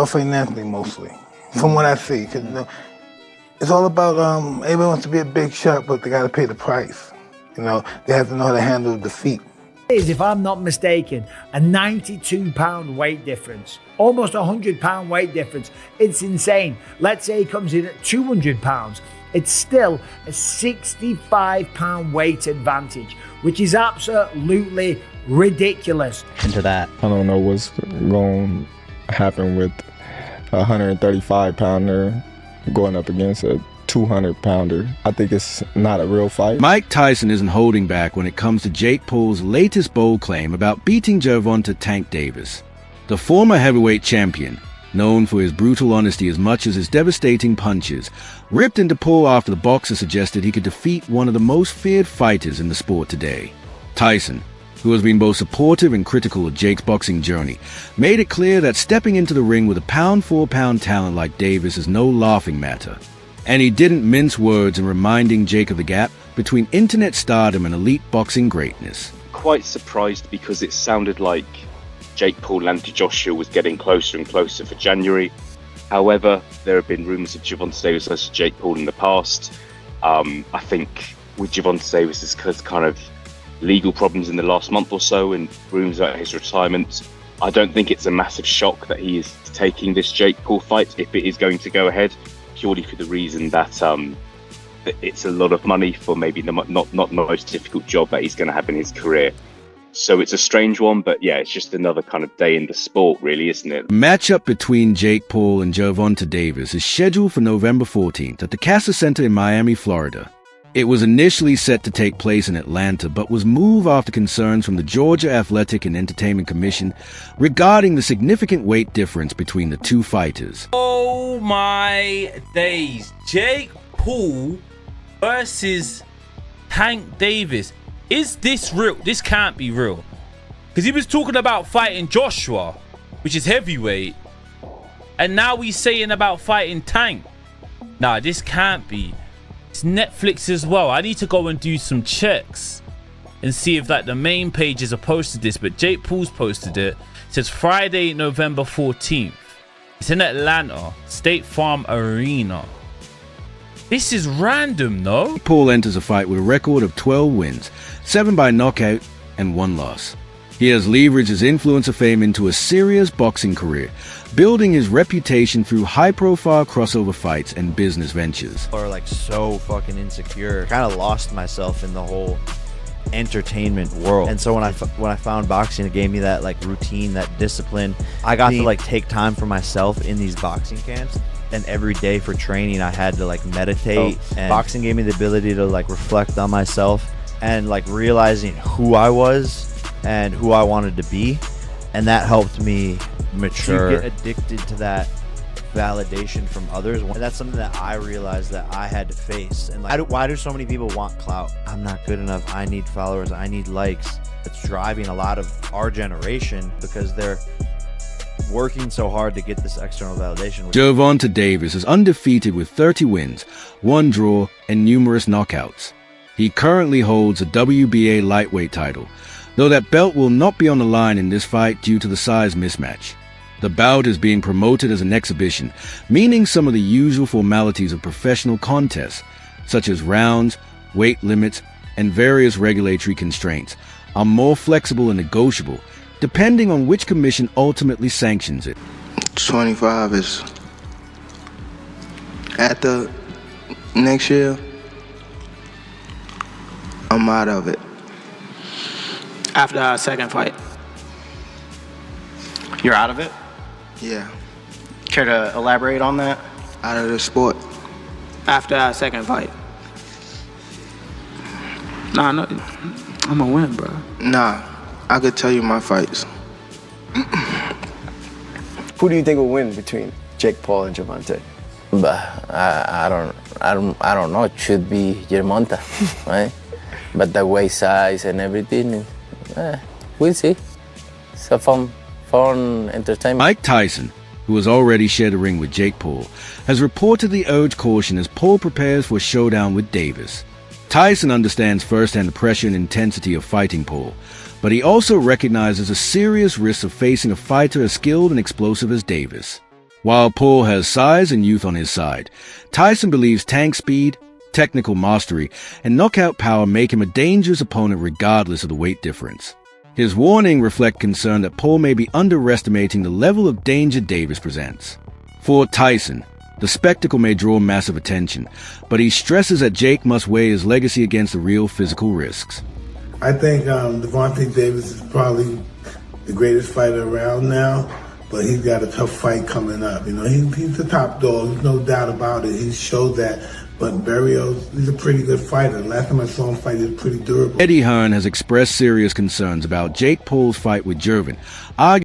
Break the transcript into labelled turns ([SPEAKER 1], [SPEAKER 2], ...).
[SPEAKER 1] financially mostly, from what I see. 'Cause, it's all about, everyone wants to be a big shot, but they got to pay the price. They have to know how to handle defeat.
[SPEAKER 2] If I'm not mistaken, a 92-pound weight difference, almost a 100-pound weight difference. It's insane. Let's say he comes in at 200 pounds. It's still a 65-pound weight advantage, which is absolutely ridiculous.
[SPEAKER 3] Into that.
[SPEAKER 4] I don't know what's going to happen with a 135-pounder going up against a 200-pounder. I think it's not a real fight.
[SPEAKER 5] Mike Tyson isn't holding back when it comes to Jake Paul's latest bold claim about beating Gervonta "Tank" Davis. The former heavyweight champion, known for his brutal honesty as much as his devastating punches, ripped into Paul after the boxer suggested he could defeat one of the most feared fighters in the sport today. Tyson, who has been both supportive and critical of Jake's boxing journey, made it clear that stepping into the ring with a pound-for-pound talent like Davis is no laughing matter. And he didn't mince words in reminding Jake of the gap between internet stardom and elite boxing greatness.
[SPEAKER 6] Quite surprised because it sounded like Jake Paul and Anthony Joshua was getting closer and closer for January. However, there have been rumours of Gervonta Davis versus Jake Paul in the past. I think with Gervonta Davis's kind of legal problems in the last month or so and rumours about his retirement, I don't think it's a massive shock that he is taking this Jake Paul fight if it is going to go ahead, purely for the reason that it's a lot of money for maybe not the most difficult job that he's going to have in his career. So it's a strange one, but yeah, it's just another kind of day in the sport, really, isn't it?
[SPEAKER 5] The matchup between Jake Paul and Gervonta Davis is scheduled for November 14th at the Casa Center in Miami, Florida. It was initially set to take place in Atlanta, but was moved after concerns from the Georgia Athletic and Entertainment Commission regarding the significant weight difference between the two fighters.
[SPEAKER 7] Oh my days. Jake Paul versus Tank Davis. Is this real? This can't be real. Because he was talking about fighting Joshua, which is heavyweight. And now he's saying about fighting Tank. Nah, this can't be. It's Netflix as well. I need to go and do some checks and see if like the main pages have posted this. But Jake Paul's posted it. It says Friday, November 14th. It's in Atlanta, State Farm Arena. This is random, no?
[SPEAKER 5] Paul enters a fight with a record of 12 wins, 7 by knockout and 1 loss. He has leveraged his influencer fame into a serious boxing career, building his reputation through high-profile crossover fights and business ventures.
[SPEAKER 3] Or like so fucking insecure. Kind of lost myself in the whole entertainment world. And so when I found boxing, it gave me that like routine, that discipline. I got to like take time for myself in these boxing camps. And every day for training, I had to like meditate. And boxing gave me the ability to like reflect on myself and like realizing who I was and who I wanted to be. And that helped me mature. You get addicted to that validation from others. And that's something that I realized that I had to face. And like, why do so many people want clout? I'm not good enough. I need followers. I need likes. It's driving a lot of our generation because they're working so hard to get this external validation.
[SPEAKER 5] Gervonta Davis is undefeated with 30 wins, 1 draw, and numerous knockouts. He currently holds a WBA lightweight title, though that belt will not be on the line in this fight due to the size mismatch. The bout is being promoted as an exhibition, meaning some of the usual formalities of professional contests, such as rounds, weight limits, and various regulatory constraints, are more flexible and negotiable, depending on which commission ultimately sanctions it.
[SPEAKER 1] 25 is at the next year. I'm out of it.
[SPEAKER 8] After our second fight. You're out of it?
[SPEAKER 1] Yeah.
[SPEAKER 8] Care to elaborate on that?
[SPEAKER 1] Out of the sport.
[SPEAKER 8] After our second fight. Nah, no, I'm gonna win, bro.
[SPEAKER 1] Nah, I could tell you my fights.
[SPEAKER 9] Who do you think will win between Jake Paul and Gervonta?
[SPEAKER 10] But I don't know. It should be Gervonta, right? But the waist size and everything, we'll see. It's a fun entertainment.
[SPEAKER 5] Mike Tyson, who has already shared a ring with Jake Paul, has reportedly urged caution as Paul prepares for a showdown with Davis. Tyson understands firsthand the pressure and intensity of fighting Paul, but he also recognizes a serious risk of facing a fighter as skilled and explosive as Davis. While Paul has size and youth on his side, Tyson believes Tank's speed, technical mastery, and knockout power make him a dangerous opponent regardless of the weight difference. His warning reflects concern that Paul may be underestimating the level of danger Davis presents. For Tyson, the spectacle may draw massive attention, but he stresses that Jake must weigh his legacy against the real physical risks.
[SPEAKER 1] I think Gervonta Davis is probably the greatest fighter around now, but he's got a tough fight coming up. You know, he's the top dog, there's no doubt about it. He showed that. But Barrios, he's a pretty good fighter. Last time I saw him fight, he was pretty durable.
[SPEAKER 5] Eddie Hearn has expressed serious concerns about Jake Paul's fight with Gervon, arguing